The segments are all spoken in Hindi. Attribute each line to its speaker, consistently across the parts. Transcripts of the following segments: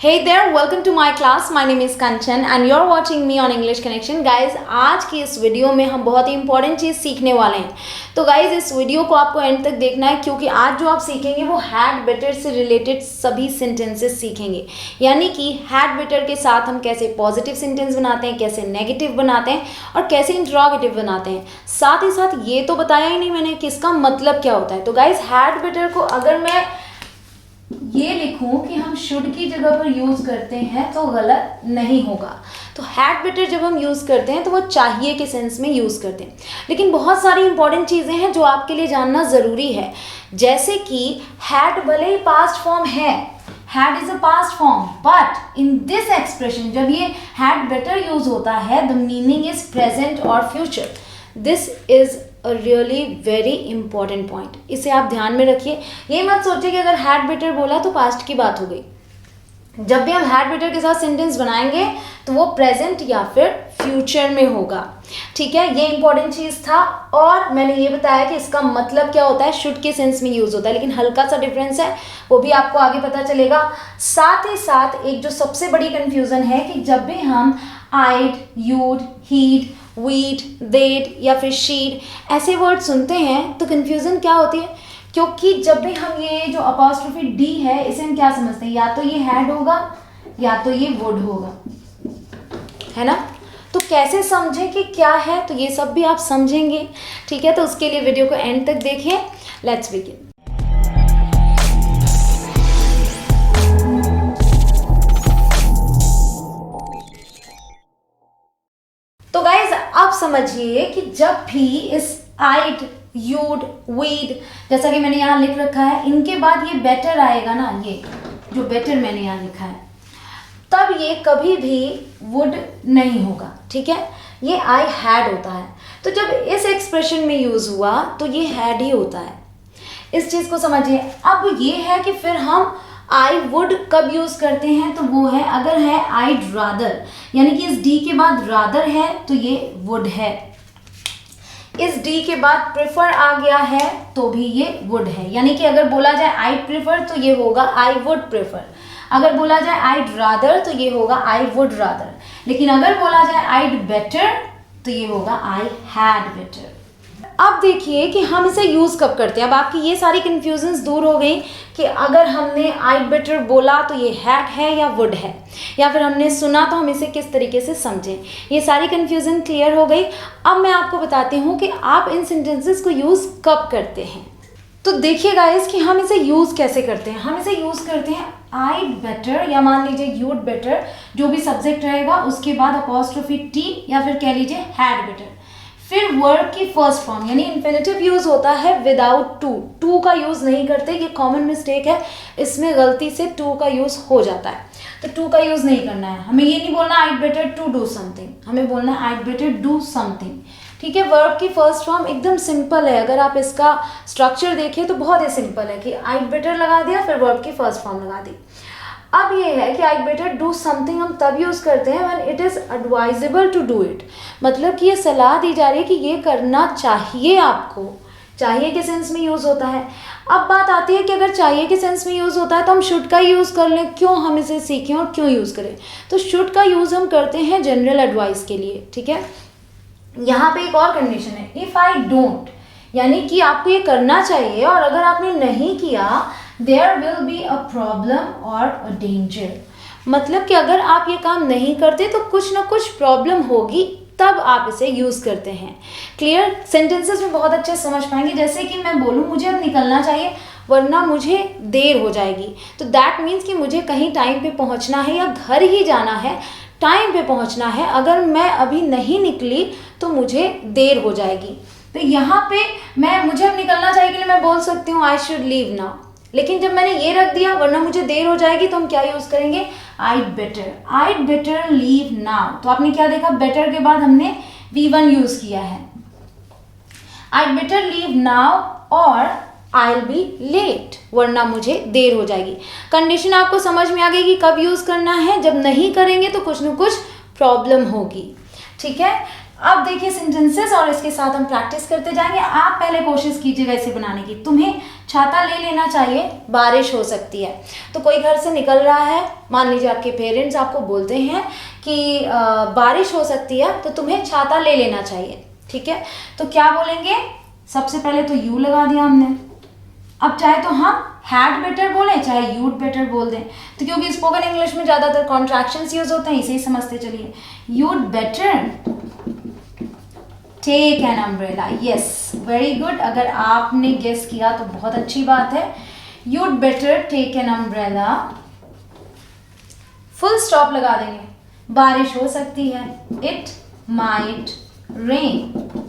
Speaker 1: Hey there, welcome to my class. My name is Kanchan and you're watching me on English Connection. Guys, आज की इस वीडियो में हम बहुत ही इंपॉर्टेंट चीज़ सीखने वाले हैं. तो गाइज इस वीडियो को आपको एंड तक देखना है क्योंकि आज जो आप सीखेंगे वो हैड बेटर से रिलेटेड सभी सेंटेंसेस सीखेंगे. यानी कि हैड बेटर के साथ हम कैसे पॉजिटिव सेंटेंस बनाते हैं, कैसे नेगेटिव बनाते हैं और कैसे इंट्रोगेटिव बनाते हैं. साथ ही साथ ये तो बताया ही नहीं मैंने कि इसका मतलब क्या होता है. तो गाइज हैड बेटर को अगर मैं ये लिखूं कि हम शुड की जगह पर यूज़ करते हैं तो गलत नहीं होगा. तो हैड बेटर जब हम यूज़ करते हैं तो वो चाहिए के सेंस में यूज़ करते हैं. लेकिन बहुत सारी इंपॉर्टेंट चीज़ें हैं जो आपके लिए जानना ज़रूरी है. जैसे कि हैड भले ही पास्ट फॉर्म है, had is a past form, but in this expression जब ये हैड बेटर यूज़ होता है द मीनिंग इज़ प्रेजेंट और future. This is a really very important point. इसे आप ध्यान में रखिए. ये मत सोचिए कि अगर हैड बेटर बोला तो पास्ट की बात हो गई. जब भी हम हैड बेटर के साथ सेंटेंस बनाएंगे तो वो प्रेजेंट या फिर फ्यूचर में होगा. ठीक है, ये इंपॉर्टेंट चीज़ था. और मैंने ये बताया कि इसका मतलब क्या होता है, शुड के सेंस में यूज़ होता है, लेकिन हल्का सा डिफरेंस है, वो भी आपको आगे पता चलेगा. साथ ही साथ एक जो सबसे बड़ी कन्फ्यूज़न है कि जब भी हम आइड, यूड, हीड, वीड, देड या फिर शीड ऐसे वर्ड सुनते हैं तो कन्फ्यूज़न क्या होती है, क्योंकि जब भी हम ये जो अपॉस्ट्रोफी डी है इसे हम क्या समझते हैं, या तो ये हैड होगा या तो ये वुड होगा, है ना. तो कैसे समझें कि क्या है, तो ये सब भी आप समझेंगे. ठीक है, तो उसके लिए वीडियो को एंड तक देखिए. Let's begin. तो गाइज आप समझिए कि जब भी इस आइड, यूड, वीड जैसा कि मैंने यहाँ लिख रखा है, इनके बाद ये बेटर आएगा ना, ये जो बेटर मैंने यहाँ लिखा है, तब ये कभी भी वुड नहीं होगा. ठीक है, ये आई हैड होता है. तो जब इस एक्सप्रेशन में यूज़ हुआ तो ये हैड ही होता है. इस चीज़ को समझिए. अब ये है कि फिर हम आई वुड कब यूज़ करते हैं, तो वो है अगर है आईड रादर, यानी कि इस डी के बाद रादर है तो ये वुड है. इस डी के बाद प्रेफर आ गया है तो भी ये वुड है. यानी कि अगर बोला जाए आई प्रेफर तो ये होगा आई वुड प्रेफर. अगर बोला जाए आईड रादर तो ये होगा आई वुड रादर. लेकिन अगर बोला जाए आईड बेटर तो ये होगा आई हैड बेटर. अब देखिए कि हम इसे यूज़ कब करते हैं. अब आपकी ये सारी कन्फ्यूजन्स दूर हो गई कि अगर हमने आइड बेटर बोला तो ये हैड है या वुड है, या फिर हमने सुना तो हम इसे किस तरीके से समझें. ये सारी कन्फ्यूज़न क्लियर हो गई. अब मैं आपको बताती हूँ कि आप इन सेंटेंसेस को यूज़ कब करते हैं. तो देखिए गाइस कि हम इसे यूज़ कैसे करते हैं. हम इसे यूज़ करते हैं आइड बेटर या मान लीजिए यूड बेटर, जो भी सब्जेक्ट रहेगा उसके बाद अपॉस्ट्रोफी टी या फिर कह लीजिए हैड बेटर. फिर वर्ब की फर्स्ट फॉर्म यानी इन्फिनेटिव यूज़ होता है विदाउट टू. टू का यूज़ नहीं करते, ये कॉमन मिस्टेक है. इसमें गलती से टू का यूज़ हो जाता है, तो टू का यूज़ नहीं करना है. हमें ये नहीं बोलना आइड बेटर टू डू समथिंग, हमें बोलना है आइड बेटर डू समथिंग. ठीक है, वर्ब की फर्स्ट फॉर्म एकदम सिंपल है. अगर आप इसका स्ट्रक्चर देखिए तो बहुत ही सिंपल है कि आइड बेटर लगा दिया, फिर वर्ब की फर्स्ट फॉर्म लगा दी. अब ये है कि आई बेटर डू समथिंग हम तब यूज़ करते हैं when it is advisable to do it. मतलब कि ये सलाह दी जा रही है कि ये करना चाहिए आपको. चाहिए के सेंस में यूज़ होता है. अब बात आती है कि अगर चाहिए के सेंस में यूज़ होता है तो हम शुड का यूज़ कर लें. क्यों हम इसे सीखें और क्यों यूज़ करें. तो शुड का यूज़ हम करते हैं जनरल एडवाइस के लिए. ठीक है, यहाँ पे एक और कंडीशन है, इफ़ आई डोंट, यानी कि आपको ये करना चाहिए और अगर आपने नहीं किया there will be a problem और अ डेंजर. मतलब कि अगर आप ये काम नहीं करते तो कुछ ना कुछ प्रॉब्लम होगी, तब आप इसे यूज़ करते हैं. क्लियर. सेंटेंसेस में बहुत अच्छे समझ पाएंगे. जैसे कि मैं बोलूँ मुझे अब निकलना चाहिए वरना मुझे देर हो जाएगी, तो दैट मीन्स कि मुझे कहीं टाइम पे पहुंचना है या घर ही जाना है, टाइम पे पहुंचना है. अगर मैं अभी नहीं निकली तो मुझे देर हो जाएगी. तो यहाँ पे मुझे अब निकलना चाहिए के लिए मैं बोल सकती हूँ आई शुड लीव नाउ. लेकिन जब मैंने ये रख दिया वरना मुझे देर हो जाएगी, तो हम क्या यूज़ करेंगे, आइड बेटर. आइड बेटर लीव नाउ. तो आपने क्या देखा, बेटर के बाद हमने V1 यूज़ किया है. आइड बेटर लीव नाउ और आई विल बी लेट, वरना मुझे देर हो जाएगी. कंडीशन आपको समझ में आ गई कि कब यूज़ करना है. जब नहीं करेंगे तो कुछ न कुछ प्रॉब्लम होगी. ठीक है. अब देखिए सेंटेंसेस और इसके साथ हम प्रैक्टिस करते जाएंगे। आप पहले कोशिश कीजिएगा इसे बनाने की। तुम्हें छाता ले लेना चाहिए, बारिश हो सकती है। तो कोई घर से निकल रहा है, मान लीजिए आपके पेरेंट्स आपको बोलते हैं कि बारिश हो सकती है तो तुम्हें छाता ले लेना चाहिए, ठीक है। तो क्या बोलेंगे, सबसे पहले तो यू लगा दिया हमने। अब चाहे तो हम हैड बेटर बोलें, चाहे यूड बेटर बोल दें, तो क्योंकि स्पोकन इंग्लिश में ज़्यादातर कॉन्ट्रैक्शंस यूज होते हैं, इसे ही समझते चलिए। You'd better take an umbrella. Yes, very good. अगर आपने गेस किया तो बहुत अच्छी बात है। You'd better take an umbrella, full stop लगा देंगे, बारिश हो सकती है, इट माइट रेन।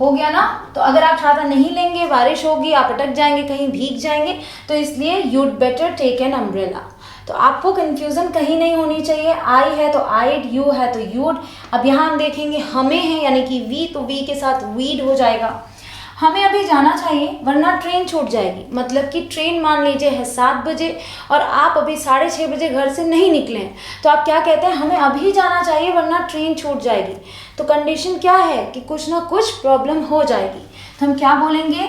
Speaker 1: हो गया ना। तो अगर आप छाता नहीं लेंगे, बारिश होगी, आप अटक जाएंगे, कहीं भीग जाएंगे, तो इसलिए you'd better take an umbrella. तो आपको कंफ्यूजन कहीं नहीं होनी चाहिए। आई है तो आइड, यू है तो यूड। अब यहाँ हम देखेंगे हमें है यानी कि वी, तो वी के साथ वीड हो जाएगा। हमें अभी जाना चाहिए वरना ट्रेन छूट जाएगी। मतलब कि ट्रेन मान लीजिए है 7 बजे और आप अभी 6:30 बजे घर से नहीं निकले हैं, तो आप क्या कहते हैं, हमें अभी जाना चाहिए वरना ट्रेन छूट जाएगी। तो कंडीशन क्या है कि कुछ ना कुछ प्रॉब्लम हो जाएगी। तो हम क्या बोलेंगे,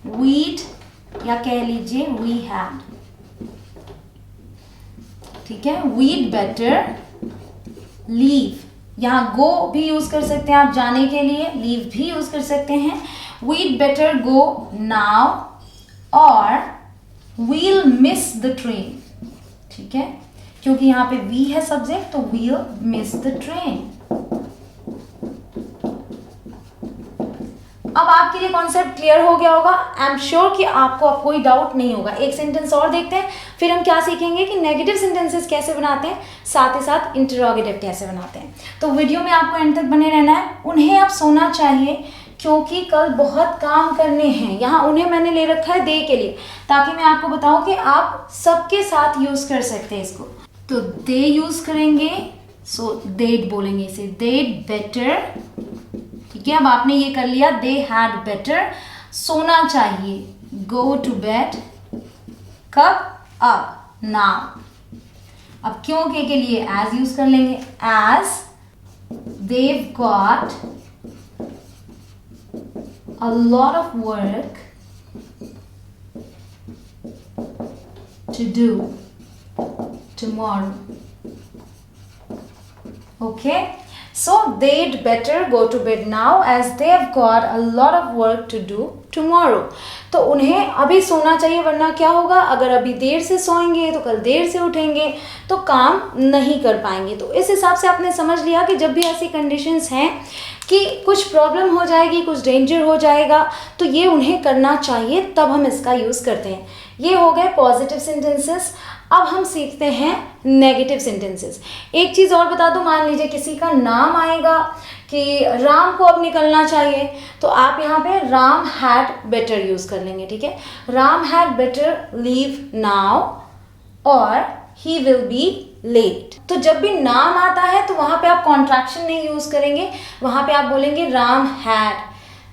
Speaker 1: वीड या कह लीजिए वी हैड, ठीक है। वीड बेटर लीव, यहाँ गो भी यूज कर सकते हैं आप जाने के लिए, लीव भी यूज कर सकते हैं। वीड बेटर गो नाउ और वील मिस द ट्रेन, ठीक है, क्योंकि यहाँ पे वी है सब्जेक्ट, तो वील मिस द ट्रेन। अब आपके लिए कॉन्सेप्ट क्लियर हो गया होगा। आई एम श्योर कि आपको अब कोई डाउट नहीं होगा। एक सेंटेंस और देखते हैं, फिर हम क्या सीखेंगे कि नेगेटिव सेंटेंसेस कैसे बनाते हैं, साथ ही साथ इंटरोगेटिव कैसे बनाते हैं। तो वीडियो में आपको एंड तक बने रहना है। उन्हें अब सोना चाहिए क्योंकि कल बहुत काम करने हैं। यहाँ उन्हें मैंने ले रखा है दे के लिए, ताकि मैं आपको बताऊं कि आप सबके साथ यूज कर सकते हैं इसको। तो दे यूज करेंगे, सो देड बोलेंगे इसे, देड बेटर, ठीक है। अब आपने ये कर लिया, दे हैड बेटर, सोना चाहिए, गो टू बेड, कब, अब, नाउ। अब क्यों के लिए एज यूज कर लेंगे, as they've got a lot of work to do tomorrow. Okay, so they'd better go to bed now as they've got a lot of work to do tomorrow. तो उन्हें अभी सोना चाहिए वरना क्या होगा, अगर अभी देर से सोएंगे तो कल देर से उठेंगे तो काम नहीं कर पाएंगे। तो इस हिसाब से आपने समझ लिया कि जब भी ऐसी कंडीशंस हैं कि कुछ प्रॉब्लम हो जाएगी, कुछ डेंजर हो जाएगा, तो ये उन्हें करना चाहिए, तब हम इसका यूज़ करते हैं। ये हो गए पॉजिटिव सेंटेंसेस। अब हम सीखते हैं नेगेटिव सेंटेंसेस। एक चीज़ और बता दूं, मान लीजिए किसी का नाम आएगा कि राम को अब निकलना चाहिए, तो आप यहाँ पे राम हैड बेटर यूज़ कर लेंगे, ठीक है। Ram had better leave now और ही विल बी लेट। तो जब भी नाम आता है तो वहाँ पे आप कॉन्ट्रैक्शन नहीं यूज़ करेंगे, वहाँ पे आप बोलेंगे राम हैड,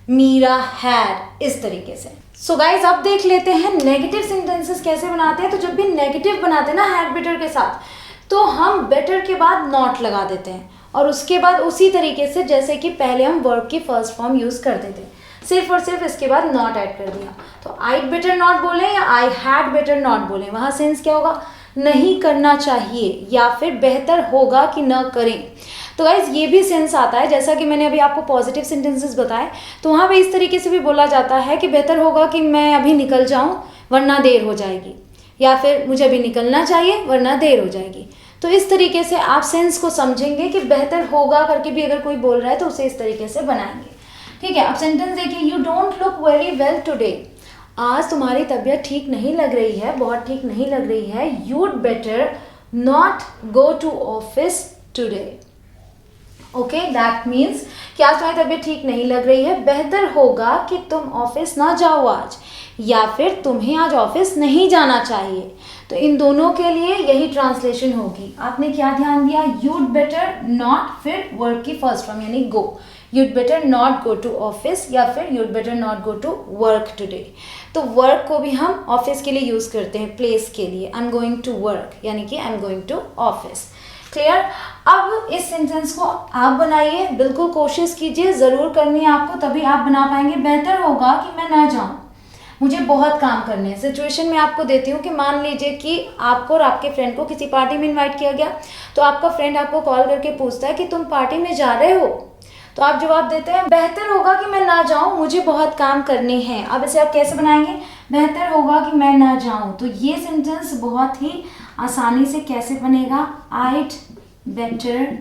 Speaker 1: मीरा हैड, इस तरीके से। सो गाइज अब देख लेते हैं नेगेटिव सेंटेंसेस कैसे बनाते हैं। तो जब भी नेगेटिव बनाते हैं ना हैड बेटर के साथ, तो हम बेटर के बाद नॉट लगा देते हैं और उसके बाद उसी तरीके से जैसे कि पहले हम वर्ब की फर्स्ट फॉर्म यूज़ करते थे, सिर्फ और सिर्फ इसके बाद नॉट ऐड कर दिया। तो आईड बेटर नॉट बोलें या आई हैड बेटर नॉट बोलें, वहाँ सेंस क्या होगा, नहीं करना चाहिए या फिर बेहतर होगा कि न करें। तो गाइज ये भी सेंस आता है, जैसा कि मैंने अभी आपको पॉजिटिव सेंटेंसेस बताए, तो वहाँ पे इस तरीके से भी बोला जाता है कि बेहतर होगा कि मैं अभी निकल जाऊँ वरना देर हो जाएगी, या फिर मुझे अभी निकलना चाहिए वरना देर हो जाएगी। तो इस तरीके से आप सेंस को समझेंगे कि बेहतर होगा करके भी अगर कोई बोल रहा है तो उसे इस तरीके से बनाएंगे, ठीक है। अब सेंटेंस देखिए, you don't look very well today, आज तुम्हारी तबीयत ठीक नहीं लग रही है, बहुत ठीक नहीं लग रही है। You'd better not go to office today. Okay, that means कि आज तुम्हारी तबीयत ठीक नहीं लग रही है, बेहतर होगा कि तुम ऑफिस ना जाओ आज, या फिर तुम्हें आज ऑफिस नहीं जाना चाहिए। तो इन दोनों के लिए यही ट्रांसलेशन होगी। आपने क्या ध्यान दिया, यूड बेटर नॉट, फिर वर्ब की फर्स्ट फॉर्म यानी go, you'd better not go to office या फिर you'd better not go to work today. तो वर्क को भी हम ऑफिस के लिए यूज़ करते हैं, प्लेस के लिए, I am going to work यानी कि I am going to office. Clear. अब इस सेंटेंस को आप बनाइए, बिल्कुल कोशिश कीजिए, ज़रूर करनी है आपको, तभी आप बना पाएंगे। बेहतर होगा कि मैं ना जाऊँ, मुझे बहुत काम करने हैं। सिचुएशन में आपको देती हूँ कि मान लीजिए कि आपको और आपके फ्रेंड को किसी पार्टी में इनवाइट किया गया, तो आपका फ्रेंड आपको कॉल करके पूछता है कि तुम पार्टी में जा रहे हो, तो आप जवाब देते हैं बेहतर होगा कि मैं ना जाऊँ, मुझे बहुत काम करने हैं। अब इसे आप कैसे बनाएंगे, बेहतर होगा कि मैं ना जाऊँ। तो ये सेंटेंस बहुत ही आसानी से कैसे बनेगा, आइड बेटर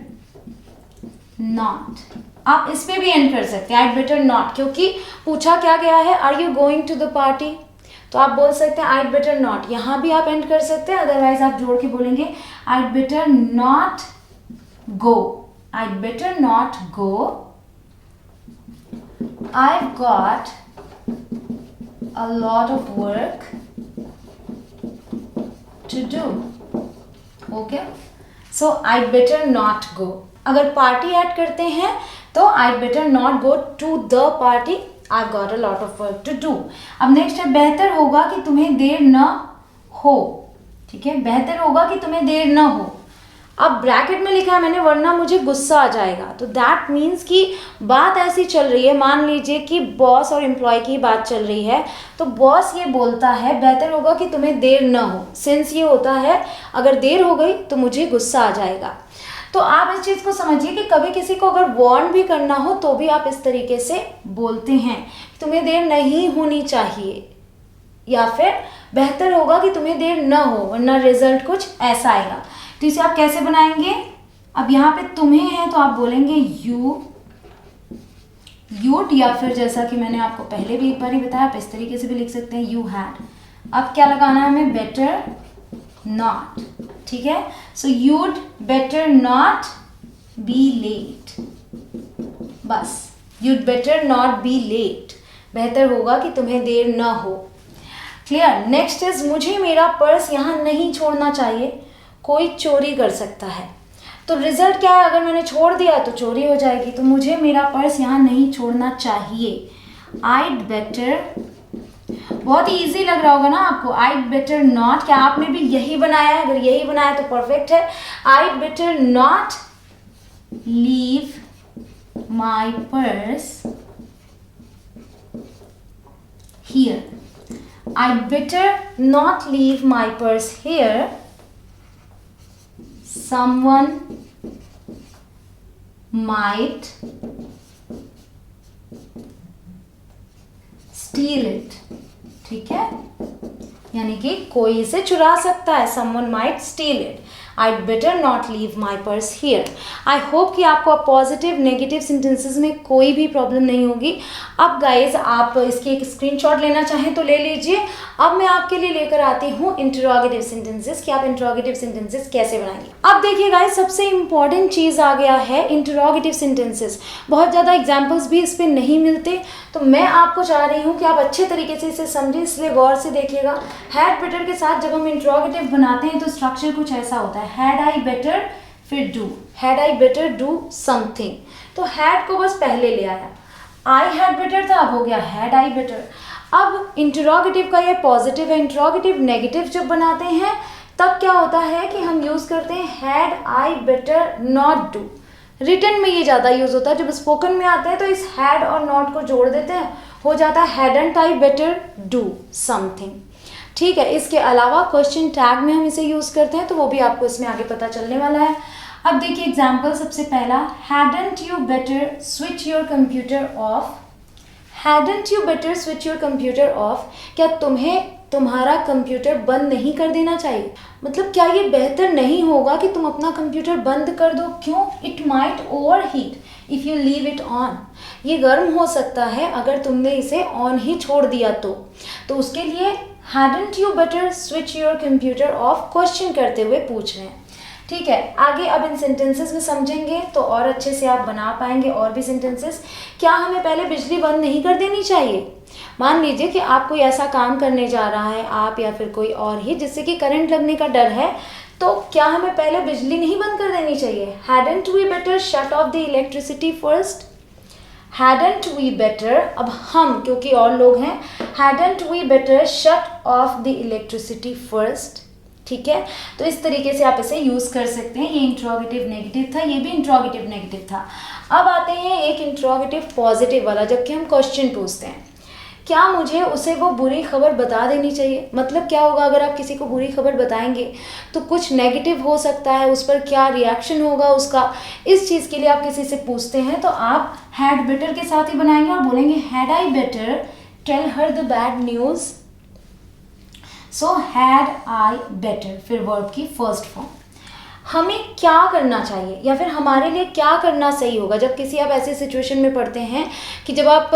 Speaker 1: नॉट। आप इस पे भी एंड कर सकते हैं, आइड बेटर नॉट, क्योंकि पूछा क्या गया है, are you going to the party, तो आप बोल सकते हैं आइड बेटर नॉट। यहाँ भी आप एंड कर सकते हैं, अदरवाइज आप जोड़ के बोलेंगे I'd better not go, I'd better not go, I've got a lot of work to do. Okay? So I'd better not go. अगर पार्टी ऐड करते हैं तो I'd better not go to the party. I've got a lot of work to do. अब नेक्स्ट है बेहतर होगा कि तुम्हें देर न हो। ठीक है, बेहतर होगा कि तुम्हें देर न हो। अब ब्रैकेट में लिखा है मैंने, वरना मुझे गुस्सा आ जाएगा। तो दैट मीन्स कि बात ऐसी चल रही है, मान लीजिए कि बॉस और एम्प्लॉय की बात चल रही है, तो बॉस ये बोलता है बेहतर होगा कि तुम्हें देर न हो। सेंस ये होता है अगर देर हो गई तो मुझे गुस्सा आ जाएगा। तो आप इस चीज़ को समझिए कि कभी किसी को अगर वार्न भी करना हो तो भी आप इस तरीके से बोलते हैं, तुम्हें देर नहीं होनी चाहिए, या फिर बेहतर होगा कि तुम्हें देर न हो, वरना रिजल्ट कुछ ऐसा आएगा। तो इसे आप कैसे बनाएंगे, अब यहाँ पे तुम्हें है तो आप बोलेंगे यू, यूड, या फिर जैसा कि मैंने आपको पहले भी एक बार ही बताया, आप इस तरीके से भी लिख सकते हैं यू हैड। अब क्या लगाना है हमें, बेटर नॉट। ठीक है, so you'd better not be late, बस you'd better not be late, बेहतर होगा कि तुम्हें देर न हो। क्लियर। नेक्स्ट इज मुझे मेरा पर्स यहाँ नहीं छोड़ना चाहिए, कोई चोरी कर सकता है। तो रिजल्ट क्या है, अगर मैंने छोड़ दिया तो चोरी हो जाएगी, तो मुझे मेरा पर्स यहाँ नहीं छोड़ना चाहिए। आइड बेटर, बहुत ही ईजी लग रहा होगा ना आपको, आइड बेटर नॉट। क्या आपने भी यही बनाया है, अगर यही बनाया तो परफेक्ट है। I'd better not leave my purse here, I'd better not leave my purse here. Someone might steal it. ठीक है, यानी कि कोई इसे चुरा सकता है, someone might steal it. I'd better not leave my purse here. I hope कि आपको पॉजिटिव नेगेटिव सेंटेंसेस में कोई भी प्रॉब्लम नहीं होगी। अब गाइज आप इसकी एक स्क्रीनशॉट लेना चाहें तो ले लीजिए। अब मैं आपके लिए लेकर आती हूँ इंटरोगेटिव सेंटेंसेस, कि आप इंटरोगेटिव सेंटेंसेस कैसे बनाएंगे। अब देखिए गाइज, सबसे इंपॉर्टेंट चीज़ आ गया है इंटरोगेटिव सेंटेंसेस। बहुत ज़्यादा एग्जाम्पल्स भी इस पर नहीं मिलते, तो मैं आपको चाह रही हूँ कि आप अच्छे तरीके से इसे समझें, इसलिए गौर से देखिएगा। हैड बेटर के साथ जब हम इंटरोगेटिव बनाते हैं तो स्ट्रक्चर कुछ ऐसा होता है, हैड आई बेटर फिर do, had I better do something. तो हैड को बस पहले ले आया, आई हैड बेटर था, अब हो गया हैड आई बेटर। अब इंटरोगेटिव का ये पॉजिटिव है, इंटरोगेटिव नेगेटिव जब बनाते हैं तब क्या होता है कि हम यूज़ करते हैं had I better not do. Written में ये ज़्यादा यूज़ होता है, जब स्पोकन में आते हैं तो इस हैड और नॉट को जोड़ देते हैं, हो जाता है hadn't I better do something. ठीक है, इसके अलावा क्वेश्चन टैग में हम इसे यूज़ करते हैं, तो वो भी आपको इसमें आगे पता चलने वाला है। अब देखिए एग्जाम्पल, सबसे पहला, hadn't you better switch your computer of, hadn't you better switch your computer of, क्या तुम्हें तुम्हारा कंप्यूटर बंद नहीं कर देना चाहिए। मतलब क्या ये बेहतर नहीं होगा कि तुम अपना कंप्यूटर बंद कर दो, क्यों, it might over heat if you leave it on, ये गर्म हो सकता है अगर तुमने इसे ऑन ही छोड़ दिया तो उसके लिए hadn't you better switch your computer of question करते हुए पूछ रहे हैं। ठीक है, आगे अब इन सेंटेंसेस में समझेंगे तो और अच्छे से आप बना पाएंगे और भी सेंटेंसेस। क्या हमें पहले बिजली बंद नहीं कर देनी चाहिए। मान लीजिए कि आप कोई ऐसा काम करने जा रहा है, आप या फिर कोई और ही, जिससे कि करंट लगने का डर है, तो क्या हमें पहले बिजली नहीं बंद कर देनी चाहिए। Hadn't we better shut off the electricity first, hadn't we better, अब हम क्योंकि और लोग हैं, hadn't we better shut off the electricity first. ठीक है, तो इस तरीके से आप इसे यूज़ कर सकते हैं। ये इंट्रोगेटिव नेगेटिव था, ये भी इंट्रोगेटिव नेगेटिव था। अब आते हैं एक इंट्रोगेटिव पॉजिटिव वाला, जबकि हम क्वेश्चन पूछते हैं क्या मुझे उसे वो बुरी खबर बता देनी चाहिए। मतलब क्या होगा अगर आप किसी को बुरी खबर बताएंगे तो कुछ नेगेटिव हो सकता है, उस पर क्या रिएक्शन होगा उसका, इस चीज़ के लिए आप किसी से पूछते हैं तो आप हैड बेटर के साथ ही बनाएंगे और बोलेंगे had I better tell her the bad news. So had I better, फिर वर्ब की फर्स्ट फॉर्म। हमें क्या करना चाहिए या फिर हमारे लिए क्या करना सही होगा जब किसी आप ऐसे सिचुएशन में पड़ते हैं कि जब आप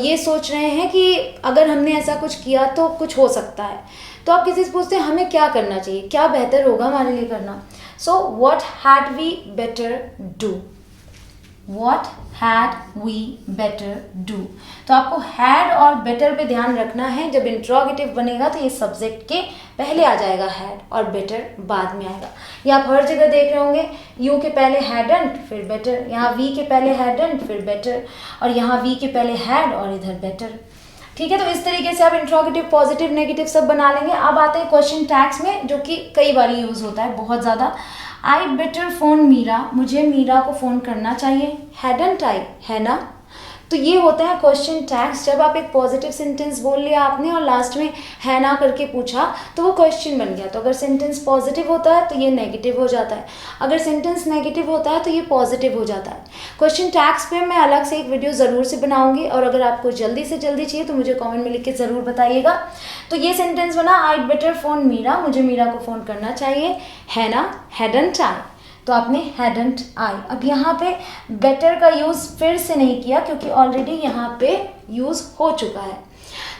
Speaker 1: ये सोच रहे हैं कि अगर हमने ऐसा कुछ किया तो कुछ हो सकता है, तो आप किसी से पूछते हैं हमें क्या करना चाहिए, क्या बेहतर होगा हमारे लिए करना। So what had we better do, What had we better do। तो आपको had और better पे ध्यान रखना है। जब इंट्रोगेटिव बनेगा तो ये सब्जेक्ट के पहले आ जाएगा had और better बाद में आएगा। ये आप हर जगह देख रहे होंगे, you के पहले hadn't फिर better, यहाँ we के पहले hadn't फिर better, और यहाँ we के पहले had और इधर better। ठीक है, तो इस तरीके से आप इंट्रोगेटिव पॉजिटिव नेगेटिव सब बना लेंगे। अब आते हैं क्वेश्चन टैग्स में, जो कि कई बार यूज़ होता है बहुत ज़्यादा। आई बेटर फ़ोन मीरा, मुझे मीरा को फ़ोन करना चाहिए। हैडंट आई, है ना। तो ये होता है क्वेश्चन टैग्स। जब आप एक पॉजिटिव सेंटेंस बोल लिया आपने और लास्ट में है ना करके पूछा तो वो क्वेश्चन बन गया। तो अगर सेंटेंस पॉजिटिव होता है तो ये नेगेटिव हो जाता है, अगर सेंटेंस नेगेटिव होता है तो ये पॉजिटिव हो जाता है। क्वेश्चन टैग्स पे मैं अलग से एक वीडियो ज़रूर से बनाऊंगी, और अगर आपको जल्दी से जल्दी चाहिए तो मुझे कॉमेंट में लिख के ज़रूर बताइएगा। तो ये सेंटेंस बना आई बेटर फ़ोन मीरा, मुझे मीरा को फ़ोन करना चाहिए, है ना। हैडंट आई, तो आपने हैडंट आई। अब यहाँ पे बेटर का यूज़ फिर से नहीं किया क्योंकि ऑलरेडी यहाँ पे यूज़ हो चुका है।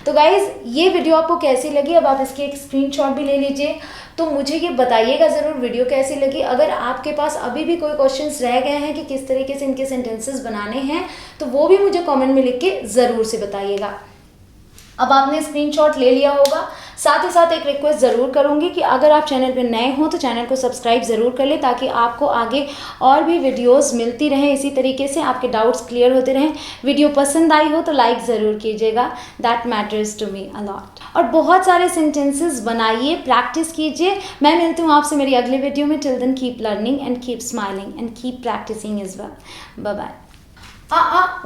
Speaker 1: तो गाइज़ ये वीडियो आपको कैसी लगी, अब आप इसकी एक स्क्रीनशॉट भी ले लीजिए, तो मुझे ये बताइएगा ज़रूर वीडियो कैसी लगी। अगर आपके पास अभी भी कोई क्वेश्चंस रह गए हैं कि किस तरीके से इनके सेंटेंसेस बनाने हैं तो वो भी मुझे कमेंट में लिख के ज़रूर से बताइएगा। अब आपने स्क्रीनशॉट ले लिया होगा। साथ ही साथ एक रिक्वेस्ट ज़रूर करूँगी कि अगर आप चैनल पर नए हों तो चैनल को सब्सक्राइब ज़रूर कर लें, ताकि आपको आगे और भी वीडियोस मिलती रहें, इसी तरीके से आपके डाउट्स क्लियर होते रहें। वीडियो पसंद आई हो तो लाइक ज़रूर कीजिएगा, that matters to me a lot. और बहुत सारे सेंटेंसेस बनाइए, प्रैक्टिस कीजिए। मैं मिलती हूँ आपसे मेरी अगले वीडियो में। Till then keep learning and keep smiling and keep practising as well. Bye bye.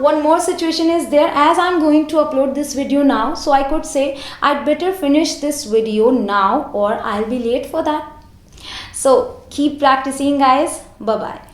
Speaker 1: One more situation is there, as I'm going to upload this video now, so I could say I'd better finish this video now or I'll be late for that. So keep practicing guys. Bye bye.